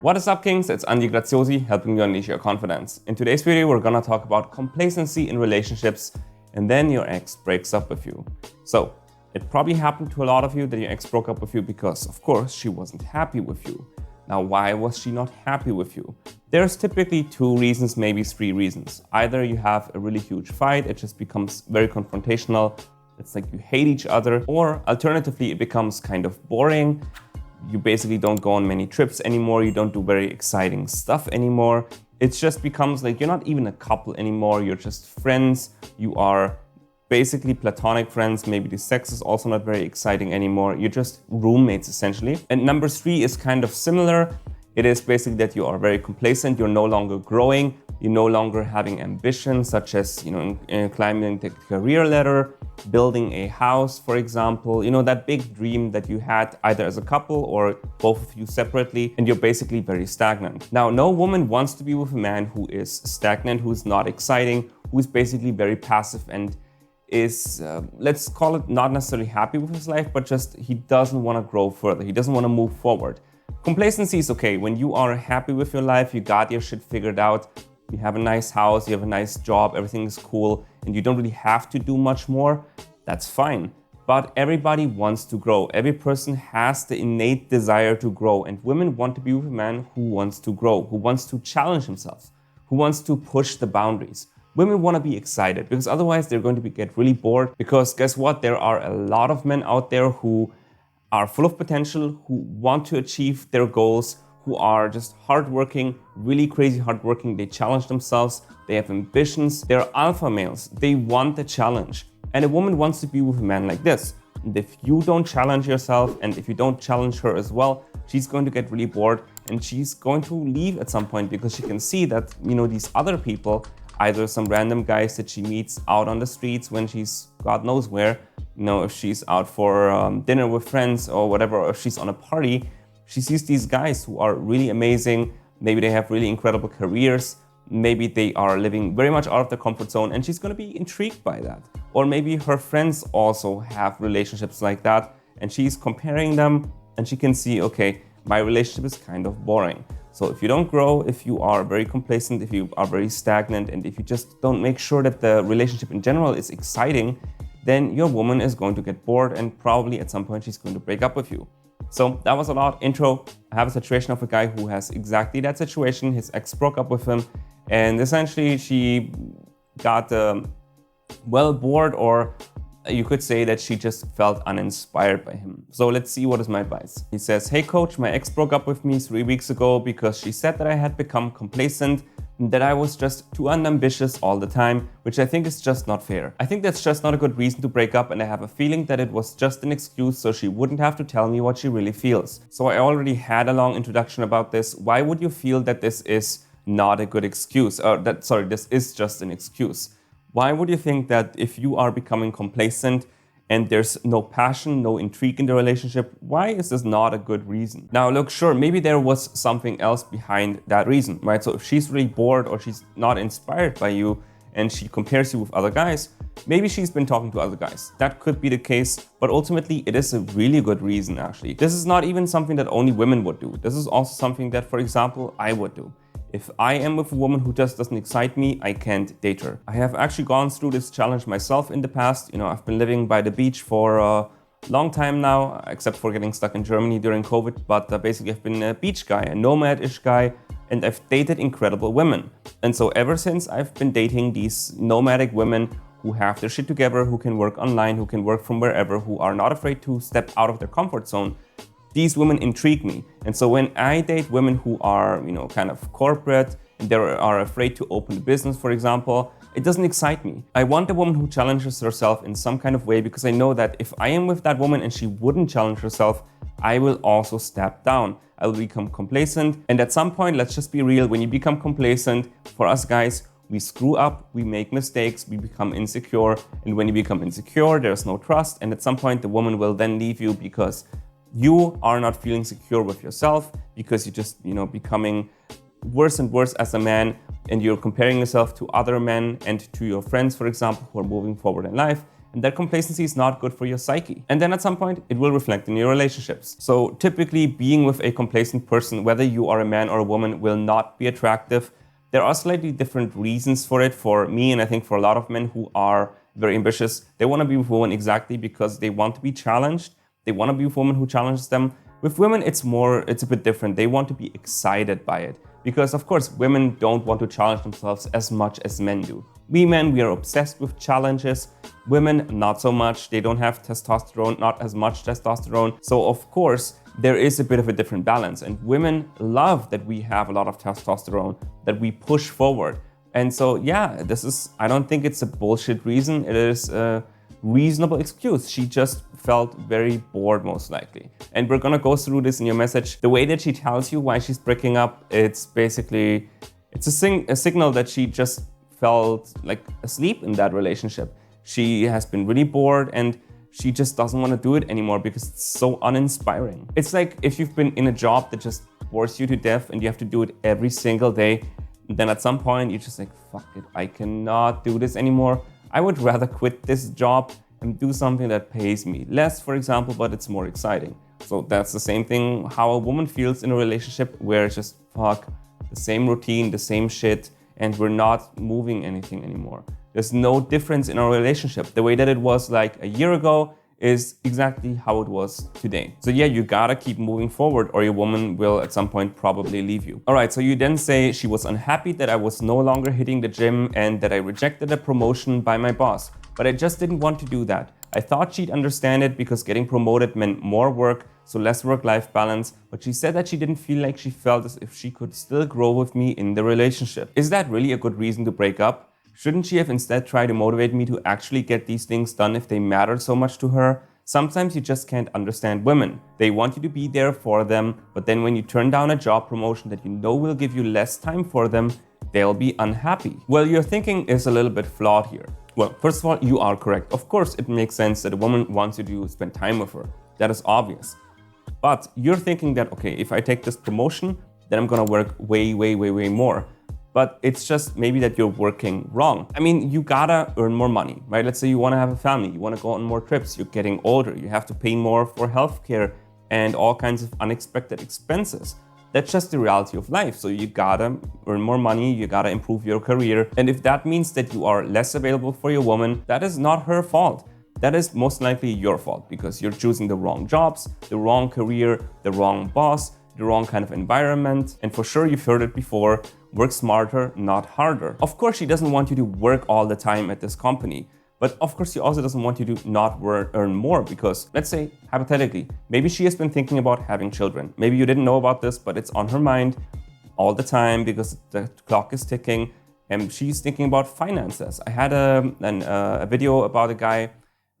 What is up, Kings? It's Andy Graziosi, helping you unleash your confidence. In today's video, we're gonna talk about complacency in relationships, and then your ex breaks up with you. So, it probably happened to a lot of you that your ex broke up with you because, of course, she wasn't happy with you. Now, why was she not happy with you? There's typically two reasons, maybe three reasons. Either you have a really huge fight, it just becomes very confrontational, it's like you hate each other, or alternatively, it becomes kind of boring. You basically don't go on many trips anymore, you don't do very exciting stuff anymore. It just becomes like you're not even a couple anymore, you're just friends. You are basically platonic friends. Maybe the sex is also not very exciting anymore. You're just roommates essentially. And number three is kind of similar. It is basically that you are very complacent, you're no longer growing, you're no longer having ambitions such as, climbing the career ladder, building a house, for example, that big dream that you had either as a couple or both of you separately, and you're basically very stagnant. Now, no woman wants to be with a man who is stagnant, who's not exciting, who's basically very passive and is, let's call it, not necessarily happy with his life, but just he doesn't want to grow further. He doesn't want to move forward. Complacency is okay. When you are happy with your life, you got your shit figured out, you have a nice house, you have a nice job, everything is cool, and you don't really have to do much more, that's fine. But everybody wants to grow. Every person has the innate desire to grow, and women want to be with a man who wants to grow, who wants to challenge himself, who wants to push the boundaries. Women want to be excited because otherwise they're going to get really bored, because guess what? There are a lot of men out there who are full of potential, who want to achieve their goals, who are just hardworking, really crazy hardworking. They challenge themselves, they have ambitions, they're alpha males, they want the challenge. And a woman wants to be with a man like this. And if you don't challenge yourself and if you don't challenge her as well, she's going to get really bored and she's going to leave at some point because she can see that, these other people, either some random guys that she meets out on the streets when she's God knows where, if she's out for dinner with friends or whatever, or if she's on a party, she sees these guys who are really amazing. Maybe they have really incredible careers. Maybe they are living very much out of their comfort zone and she's going to be intrigued by that. Or maybe her friends also have relationships like that and she's comparing them and she can see, okay, my relationship is kind of boring. So if you don't grow, if you are very complacent, if you are very stagnant, and if you just don't make sure that the relationship in general is exciting, then your woman is going to get bored and probably at some point she's going to break up with you. So that was a lot intro. I have a situation of a guy who has exactly that situation. His ex broke up with him and essentially she got well bored, or you could say that she just felt uninspired by him. So let's see what is my advice. He says, "Hey coach, my ex broke up with me 3 weeks ago because she said that I had become complacent and that I was just too unambitious all the time, which I think is just not fair. I think that's just not a good reason to break up, and I have a feeling that it was just an excuse so she wouldn't have to tell me what she really feels." So I already had a long introduction about this. Why would you feel that this is not a good excuse? This is just an excuse. Why would you think that if you are becoming complacent and there's no passion, no intrigue in the relationship, why is this not a good reason? Now look, sure, maybe there was something else behind that reason, right? So if she's really bored or she's not inspired by you and she compares you with other guys, maybe she's been talking to other guys. That could be the case, but ultimately it is a really good reason actually. This is not even something that only women would do. This is also something that, for example, I would do. If I am with a woman who just doesn't excite me, I can't date her. I have actually gone through this challenge myself in the past. I've been living by the beach for a long time now, except for getting stuck in Germany during COVID. But basically I've been a beach guy, a nomad-ish guy, and I've dated incredible women. And so ever since I've been dating these nomadic women who have their shit together, who can work online, who can work from wherever, who are not afraid to step out of their comfort zone, these women intrigue me. And so when I date women who are, kind of corporate and they are afraid to open a business, for example, it doesn't excite me. I want a woman who challenges herself in some kind of way because I know that if I am with that woman and she wouldn't challenge herself, I will also step down. I will become complacent. And at some point, let's just be real, when you become complacent, for us guys, we screw up, we make mistakes, we become insecure. And when you become insecure, there's no trust. And at some point, the woman will then leave you because you are not feeling secure with yourself, because you're just, becoming worse and worse as a man, and you're comparing yourself to other men and to your friends, for example, who are moving forward in life. And that complacency is not good for your psyche. And then at some point, it will reflect in your relationships. So typically, being with a complacent person, whether you are a man or a woman, will not be attractive. There are slightly different reasons for it. For me, and I think for a lot of men who are very ambitious, they want to be with women exactly because they want to be challenged. They want to be with women who challenges them. With women, it's a bit different. They want to be excited by it. Because of course, women don't want to challenge themselves as much as men do. We men, we are obsessed with challenges. Women, not so much. They don't have testosterone, not as much testosterone. So of course, there is a bit of a different balance. And women love that we have a lot of testosterone, that we push forward. And so, yeah, I don't think it's a bullshit reason. It is a reasonable excuse. She just felt very bored, most likely. And we're gonna go through this in your message. The way that she tells you why she's breaking up, it's basically, it's a signal that she just felt like asleep in that relationship. She has been really bored and she just doesn't want to do it anymore because it's so uninspiring. It's like if you've been in a job that just bores you to death and you have to do it every single day, and then at some point you're just like, fuck it, I cannot do this anymore. I would rather quit this job and do something that pays me less, for example, but it's more exciting. So that's the same thing how a woman feels in a relationship where it's just, fuck, the same routine, the same shit, and we're not moving anything anymore. There's no difference in our relationship. The way that it was like a year ago is exactly how it was today. So yeah, you gotta keep moving forward or your woman will at some point probably leave you. All right, so you then say she was unhappy that I was no longer hitting the gym and that I rejected a promotion by my boss, but I just didn't want to do that. I thought she'd understand it because getting promoted meant more work, so less work-life balance, but she said that she didn't feel like she felt as if she could still grow with me in the relationship. Is that really a good reason to break up? Shouldn't she have instead tried to motivate me to actually get these things done if they mattered so much to her? Sometimes you just can't understand women. They want you to be there for them, but then when you turn down a job promotion that you know will give you less time for them, they'll be unhappy. Well, your thinking is a little bit flawed here. Well, first of all, you are correct. Of course, it makes sense that a woman wants you to spend time with her. That is obvious. But you're thinking that, okay, if I take this promotion, then I'm gonna work way more. But it's just maybe that you're working wrong. I mean, you gotta earn more money, right? Let's say you wanna have a family, you wanna go on more trips, you're getting older, you have to pay more for healthcare and all kinds of unexpected expenses. That's just the reality of life. So you gotta earn more money, you gotta improve your career. And if that means that you are less available for your woman, that is not her fault. That is most likely your fault because you're choosing the wrong jobs, the wrong career, the wrong boss, the wrong kind of environment. And for sure, you've heard it before, work smarter, not harder. Of course, she doesn't want you to work all the time at this company. But of course, she also doesn't want you to not earn more because, let's say, hypothetically, maybe she has been thinking about having children. Maybe you didn't know about this, but it's on her mind all the time because the clock is ticking and she's thinking about finances. I had a video about a guy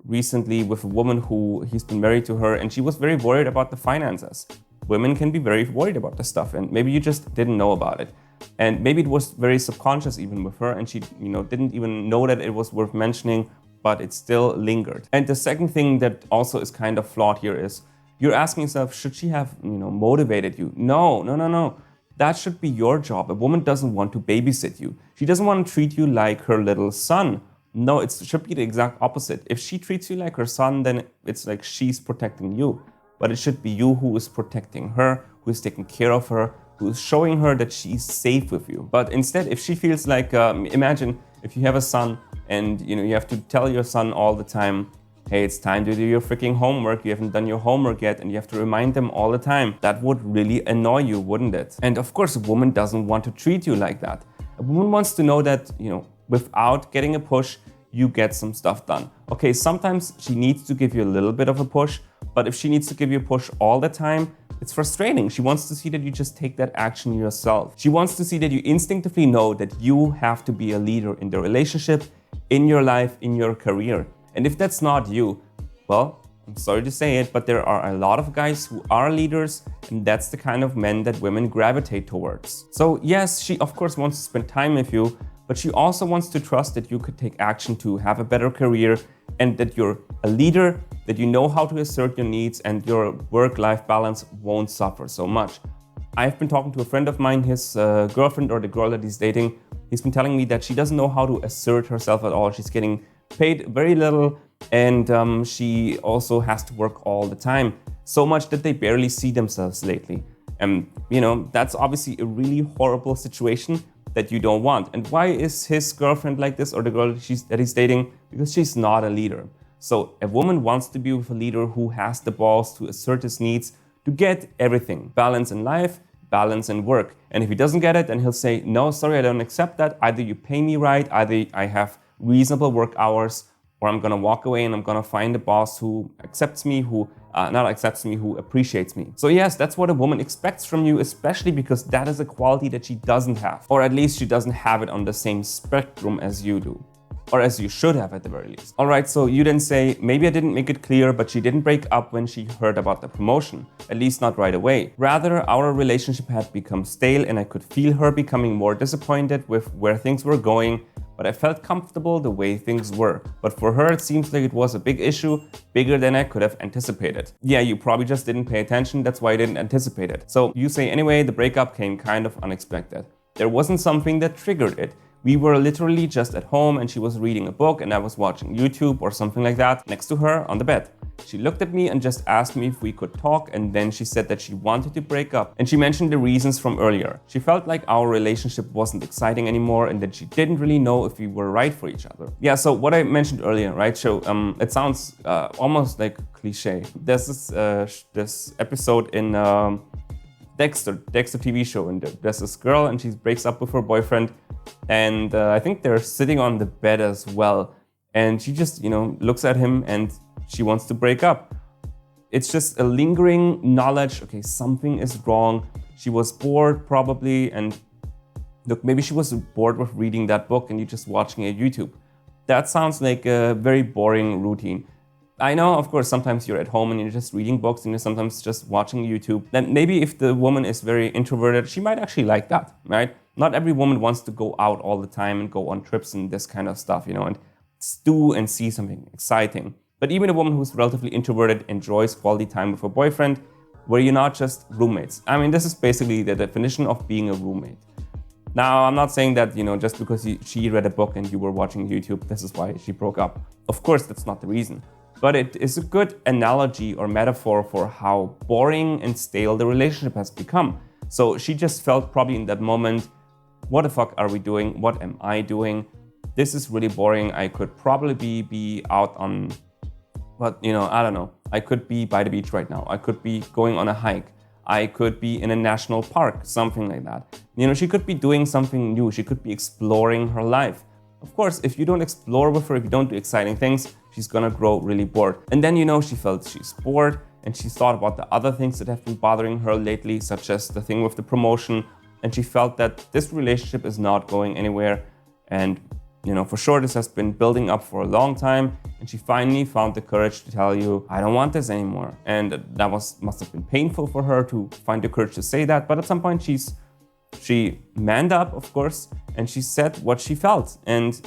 recently with a woman who he's been married to her and she was very worried about the finances. Women can be very worried about this stuff and maybe you just didn't know about it. And maybe it was very subconscious even with her and she didn't even know that it was worth mentioning, but it still lingered. And the second thing that also is kind of flawed here is you're asking yourself, should she have motivated you? No. That should be your job. A woman doesn't want to babysit you. She doesn't want to treat you like her little son. No, it should be the exact opposite. If she treats you like her son, then it's like she's protecting you. But it should be you who is protecting her, who is taking care of her, who is showing her that she's safe with you. But instead, if she feels like, imagine if you have a son and you have to tell your son all the time, hey, it's time to do your freaking homework, you haven't done your homework yet, and you have to remind them all the time. That would really annoy you, wouldn't it? And of course, a woman doesn't want to treat you like that. A woman wants to know that, without getting a push, you get some stuff done. Okay, sometimes she needs to give you a little bit of a push, but if she needs to give you a push all the time, it's frustrating. She wants to see that you just take that action yourself. She wants to see that you instinctively know that you have to be a leader in the relationship, in your life, in your career. And if that's not you, well, I'm sorry to say it, but there are a lot of guys who are leaders, and that's the kind of men that women gravitate towards. So yes, she of course wants to spend time with you, but she also wants to trust that you could take action to have a better career and that you're a leader, that you know how to assert your needs and your work-life balance won't suffer so much. I've been talking to a friend of mine, his girlfriend or the girl that he's dating, he's been telling me that she doesn't know how to assert herself at all. She's getting paid very little, and she also has to work all the time, so much that they barely see themselves lately. And that's obviously a really horrible situation that you don't want. And why is his girlfriend like this, or the girl that he's dating? Because she's not a leader. So a woman wants to be with a leader who has the balls to assert his needs, to get everything: balance in life, balance in work. And if he doesn't get it, then he'll say, no, sorry, I don't accept that. Either you pay me right, either I have reasonable work hours, or I'm gonna walk away and I'm gonna find a boss who accepts me, who appreciates me. So yes, that's what a woman expects from you, especially because that is a quality that she doesn't have. Or at least she doesn't have it on the same spectrum as you do. Or as you should have at the very least. Alright, so you then say, maybe I didn't make it clear, but she didn't break up when she heard about the promotion. At least not right away. Rather, our relationship had become stale and I could feel her becoming more disappointed with where things were going, but I felt comfortable the way things were. But for her, it seems like it was a big issue, bigger than I could have anticipated. Yeah, you probably just didn't pay attention, that's why you didn't anticipate it. So you say, anyway, the breakup came kind of unexpected. There wasn't something that triggered it. We were literally just at home and she was reading a book and I was watching YouTube or something like that next to her on the bed. She looked at me and just asked me if we could talk, and then she said that she wanted to break up, and she mentioned the reasons from earlier. She felt like our relationship wasn't exciting anymore and that she didn't really know if we were right for each other. Yeah, so what I mentioned earlier, right? So it sounds almost like cliche. There's this episode in Dexter TV show, and there's this girl and she breaks up with her boyfriend, and I think they're sitting on the bed as well, and she just looks at him and she wants to break up. It's just a lingering knowledge, okay, something is wrong. She was bored probably, and look, maybe she was bored with reading that book and you're just watching a YouTube. That sounds like a very boring routine. I know, of course, sometimes you're at home and you're just reading books and you're sometimes just watching YouTube. Then maybe if the woman is very introverted, she might actually like that, right? Not every woman wants to go out all the time and go on trips and this kind of stuff, and do and see something exciting. But even a woman who's relatively introverted enjoys quality time with her boyfriend, where you're not just roommates. I mean, this is basically the definition of being a roommate. Now, I'm not saying that, just because she read a book and you were watching YouTube, this is why she broke up. Of course, that's not the reason. But it is a good analogy or metaphor for how boring and stale the relationship has become. So she just felt probably in that moment, what the fuck are we doing? What am I doing? This is really boring. I could probably be out on, I don't know. I could be by the beach right now. I could be going on a hike. I could be in a national park, something like that. She could be doing something new. She could be exploring her life. Of course, if you don't explore with her, if you don't do exciting things, she's gonna grow really bored. And then, she felt she's bored and she thought about the other things that have been bothering her lately, such as the thing with the promotion. And she felt that this relationship is not going anywhere. And, for sure, this has been building up for a long time. And she finally found the courage to tell you, I don't want this anymore. And that must have been painful for her to find the courage to say that. But at some point, she manned up, of course, and she said what she felt. And,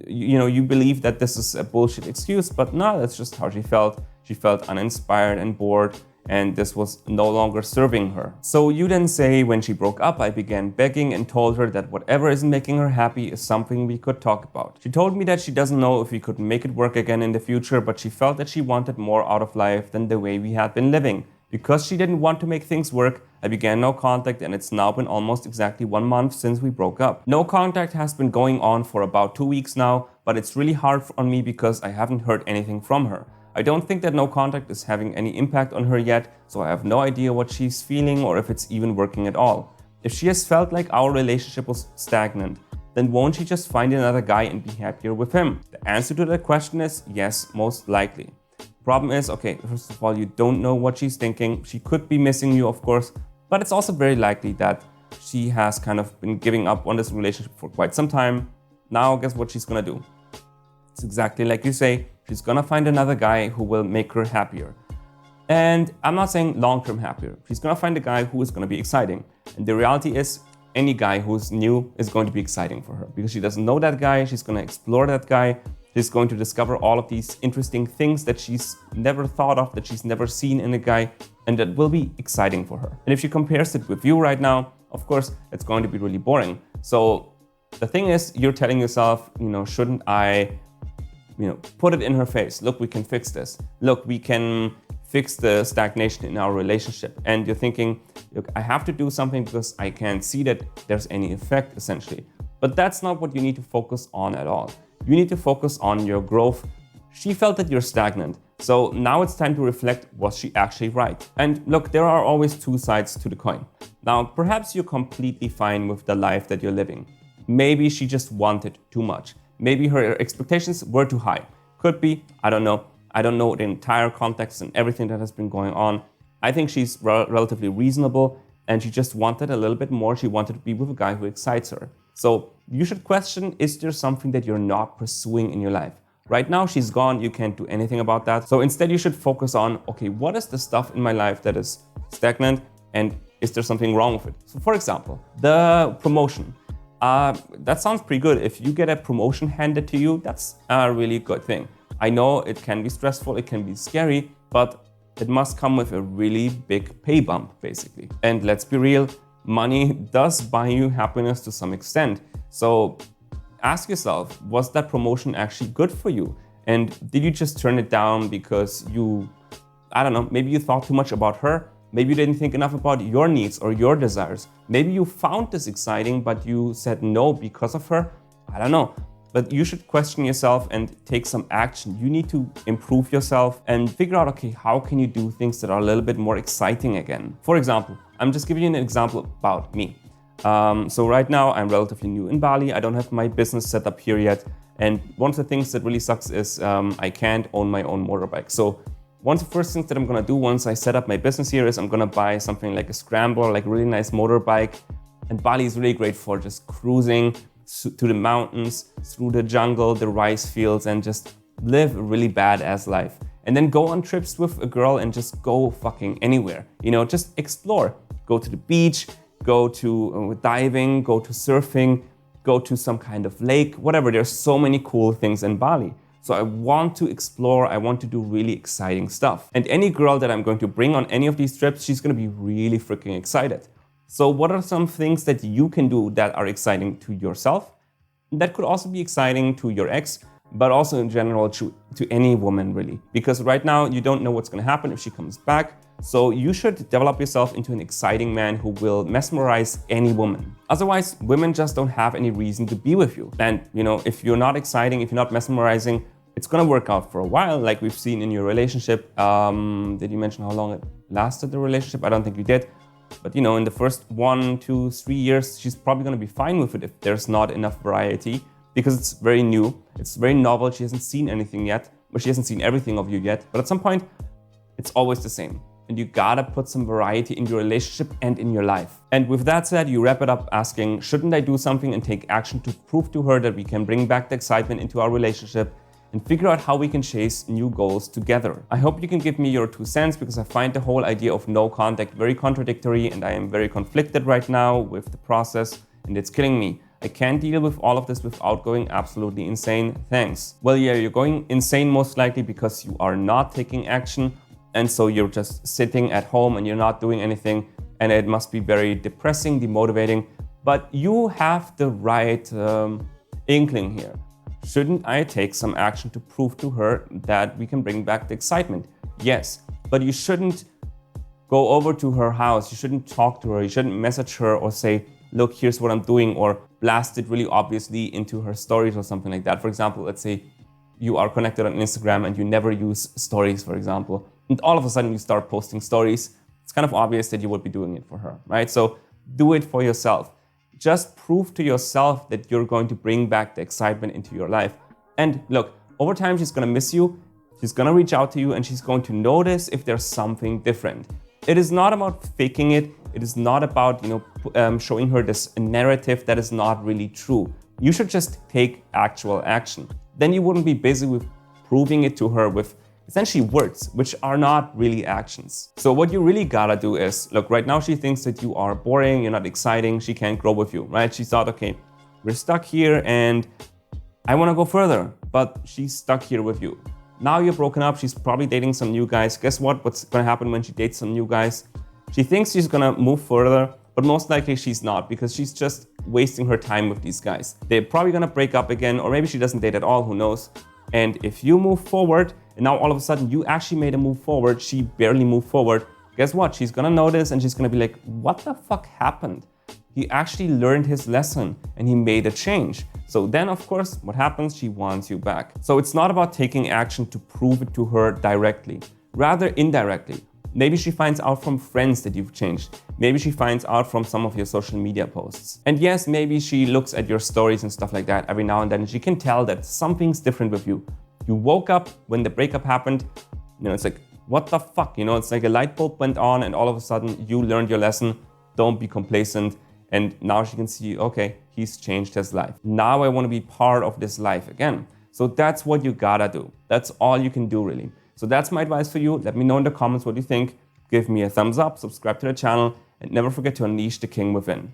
you believe that this is a bullshit excuse, but no, that's just how she felt. She felt uninspired and bored, and this was no longer serving her. So you then say, when she broke up, I began begging and told her that whatever isn't making her happy is something we could talk about. She told me that she doesn't know if we could make it work again in the future, but she felt that she wanted more out of life than the way we had been living. Because she didn't want to make things work, I began no contact, and it's now been almost exactly 1 month since we broke up. No contact has been going on for about 2 weeks now, but it's really hard on me because I haven't heard anything from her. I don't think that no contact is having any impact on her yet, so I have no idea what she's feeling or if it's even working at all. If she has felt like our relationship was stagnant, then won't she just find another guy and be happier with him? The answer to that question is yes, most likely. Problem is, okay, first of all, you don't know what she's thinking. She could be missing you, of course, but it's also very likely that she has kind of been giving up on this relationship for quite some time. Now, guess what she's gonna do? It's exactly like you say, she's gonna find another guy who will make her happier. And I'm not saying long-term happier. She's gonna find a guy who is gonna be exciting. And the reality is, any guy who's new is going to be exciting for her because she doesn't know that guy. She's gonna explore that guy. She's going to discover all of these interesting things that she's never thought of, that she's never seen in a guy, and that will be exciting for her. And if she compares it with you right now, of course, it's going to be really boring. So the thing is, you're telling yourself, shouldn't I put it in her face. Look, we can fix this. Look, we can fix the stagnation in our relationship. And you're thinking, look, I have to do something because I can't see that there's any effect, essentially. But that's not what you need to focus on at all. You need to focus on your growth. She felt that you're stagnant. So now it's time to reflect, was she actually right? And look, there are always two sides to the coin. Now, perhaps you're completely fine with the life that you're living. Maybe she just wanted too much. Maybe her expectations were too high. Could be, I don't know. I don't know the entire context and everything that has been going on. I think she's relatively reasonable and she just wanted a little bit more. She wanted to be with a guy who excites her. So you should question, is there something that you're not pursuing in your life? Right now, she's gone. You can't do anything about that. So instead, you should focus on, okay, what is the stuff in my life that is stagnant and is there something wrong with it? So for example, the promotion. That sounds pretty good. If you get a promotion handed to you, that's a really good thing. I know it can be stressful, it can be scary, but it must come with a really big pay bump, basically. And let's be real, money does buy you happiness to some extent. So ask yourself, was that promotion actually good for you? And did you just turn it down because I don't know, maybe you thought too much about her? Maybe you didn't think enough about your needs or your desires. Maybe you found this exciting, but you said no because of her. I don't know. But you should question yourself and take some action. You need to improve yourself and figure out, okay, how can you do things that are a little bit more exciting again? For example, I'm just giving you an example about me. So right now, I'm relatively new in Bali. I don't have my business set up here yet. And one of the things that really sucks is I can't own my own motorbike. So one of the first things that I'm gonna do once I set up my business here is I'm gonna buy something like a Scrambler, like a really nice motorbike. And Bali is really great for just cruising to the mountains, through the jungle, the rice fields, and just live a really badass life. And then go on trips with a girl and just go fucking anywhere. Just explore. Go to the beach, go to diving, go to surfing, go to some kind of lake, whatever. There's so many cool things in Bali. So I want to explore, I want to do really exciting stuff. And any girl that I'm going to bring on any of these trips, she's gonna be really freaking excited. So what are some things that you can do that are exciting to yourself? That could also be exciting to your ex, but also in general to any woman really. Because right now you don't know what's gonna happen if she comes back. So you should develop yourself into an exciting man who will mesmerize any woman. Otherwise, women just don't have any reason to be with you. And if you're not exciting, if you're not mesmerizing, it's gonna work out for a while, like we've seen in your relationship. Did you mention how long it lasted, the relationship? I don't think you did. But in the first 1, 2, 3 years, she's probably gonna be fine with it if there's not enough variety, because it's very new, it's very novel, she hasn't seen anything yet, or she hasn't seen everything of you yet. But at some point, it's always the same. And you gotta put some variety in your relationship and in your life. And with that said, you wrap it up asking, shouldn't I do something and take action to prove to her that we can bring back the excitement into our relationship and figure out how we can chase new goals together? I hope you can give me your 2 cents, because I find the whole idea of no contact very contradictory, and I am very conflicted right now with the process, and it's killing me. I can't deal with all of this without going absolutely insane. Thanks. Well, yeah, you're going insane most likely because you are not taking action. And so you're just sitting at home and you're not doing anything, and it must be very depressing, demotivating. But you have the right inkling here. Shouldn't I take some action to prove to her that we can bring back the excitement? Yes, but you shouldn't go over to her house. You shouldn't talk to her. You shouldn't message her or say, look, here's what I'm doing, or blast it really obviously into her stories or something like that. For example, let's say you are connected on Instagram and you never use stories, for example. And all of a sudden you start posting stories. It's kind of obvious that you would be doing it for her, right? So do it for yourself. Just prove to yourself that you're going to bring back the excitement into your life. And look, over time, she's gonna miss you. She's gonna reach out to you and she's going to notice if there's something different. It is not about faking it. It is not about, showing her this narrative that is not really true. You should just take actual action. Then you wouldn't be busy with proving it to her with essentially words, which are not really actions. So what you really gotta do is, look, right now she thinks that you are boring, you're not exciting, she can't grow with you, right? She thought, okay, we're stuck here and I wanna go further, but she's stuck here with you. Now you're broken up, she's probably dating some new guys. Guess what? What's gonna happen when she dates some new guys? She thinks she's gonna move further, but most likely she's not, because she's just wasting her time with these guys. They're probably gonna break up again, or maybe she doesn't date at all, who knows? And if you move forward, and now all of a sudden you actually made a move forward, she barely moved forward, guess what? She's gonna notice and she's gonna be like, what the fuck happened? He actually learned his lesson and he made a change. So then, of course, what happens? She wants you back. So it's not about taking action to prove it to her directly, rather indirectly. Maybe she finds out from friends that you've changed. Maybe she finds out from some of your social media posts. And yes, maybe she looks at your stories and stuff like that every now and then, and she can tell that something's different with you. You woke up when the breakup happened, it's like, what the fuck? It's like a light bulb went on and all of a sudden you learned your lesson. Don't be complacent. And now she can see, okay, he's changed his life. Now I want to be part of this life again. So that's what you gotta do. That's all you can do, really. So that's my advice for you. Let me know in the comments what you think. Give me a thumbs up, subscribe to the channel, and never forget to unleash the king within.